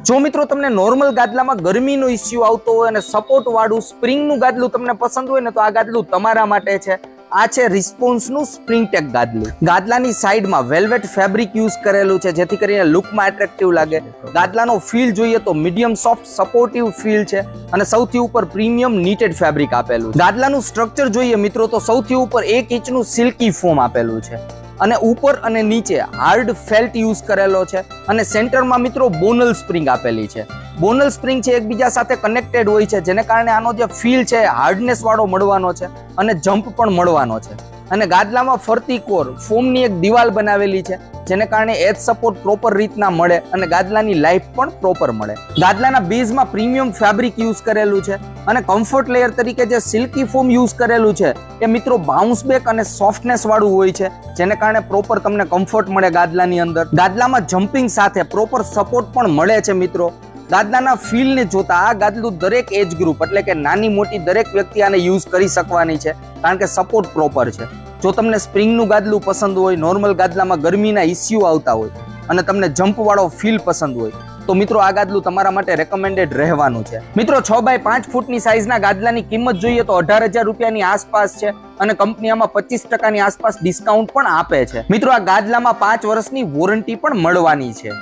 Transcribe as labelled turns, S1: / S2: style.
S1: જો મિત્રો તમને નોર્મલ ગાદલામાં ગરમીનો ઇસ્યુ આવતો હોય અને સપોર્ટ વાળું સ્પ્રિંગનું ગાદલું તમને પસંદ હોય ને તો આ ગાદલું તમારા માટે છે। આ છે રિસ્પોન્સનું સ્પ્રિંગ ટેક ગાદલું। ગાદલાની સાઈડમાં વેલ્વેટ ફેબ્રિક યુઝ કરેલું છે જેથી કરીને લુકમાં એટ્રેક્ટિવ લાગે। ગાદલાનો ફીલ જોઈએ તો મીડિયમ સોફ્ટ સપોર્ટિવ ફીલ છે અને સૌથી ઉપર પ્રીમિયમ નીટેડ ફેબ્રિક આપેલું છે। ગાદલાનું સ્ટ્રક્ચર જોઈએ મિત્રો તો સૌથી ઉપર 1 ઇંચનું સિલ્કી ફોમ આપેલું છે અને ઉપર અને નીચે હાર્ડ ફેલ્ટ યુઝ કરેલો છે અને સેન્ટરમાં મિત્રો બોનલ સ્પ્રિંગ આપેલી છે। બોનલ સ્પ્રિંગ છે એકબીજા સાથે કનેક્ટેડ હોય છે જેને કારણે આનો જે ફીલ છે હાર્ડનેસ વાળો મળવાનો છે અને જમ્પ પણ મળવાનો છે। અને ગાદલામાં ફરતી કોર ફોમની એક દિવાલ બનાવેલી છે જેને કારણે એજ સપોર્ટ પ્રોપર રીતના મળે અને ગાદલાની લાઈફ પણ પ્રોપર મળે। ગાદલાના બેઝમાં પ્રીમિયમ ફેબ્રિક યુઝ કરેલું છે અને કમ્ફર્ટ લેયર તરીકે જે સિલ્કી ફોમ યુઝ કરેલું છે એ મિત્રો બાઉન્સ બેક અને સોફ્ટનેસ વાળું હોય છે જેને કારણે પ્રોપર તમને કમ્ફર્ટ મળે ગાદલાની અંદર। ગાદલામાં જમ્પિંગ સાથે પ્રોપર સપોર્ટ પણ મળે છે મિત્રો। ગાદલાના ફીલને જોતા આ ગાદલું દરેક એજ ગ્રુપ એટલે કે નાની મોટી દરેક વ્યક્તિ આને યુઝ કરી શકવાની છે કારણ કે સપોર્ટ પ્રોપર છે। જો તમને સ્પ્રિંગનું ગાદલું પસંદ હોય, નોર્મલ ગાદલામાં ગરમીના ઇસ્યુ આવતા હોય અને તમને જમ્પ વાળો ફીલ પસંદ હોય તો મિત્રો આ ગાદલું તમારા માટે રેકમેન્ડેડ રહેવાનું છે। મિત્રો 6x5 ફૂટની સાઈઝના ગાદલાની કિંમત જોઈએ તો 18,000 રૂપિયાની આસપાસ છે અને કંપની આમાં 25% આસપાસ ડિસ્કાઉન્ટ પણ આપે છે। મિત્રો આ ગાદલામાં 5 વર્ષની વોરંટી પણ મળવાની છે।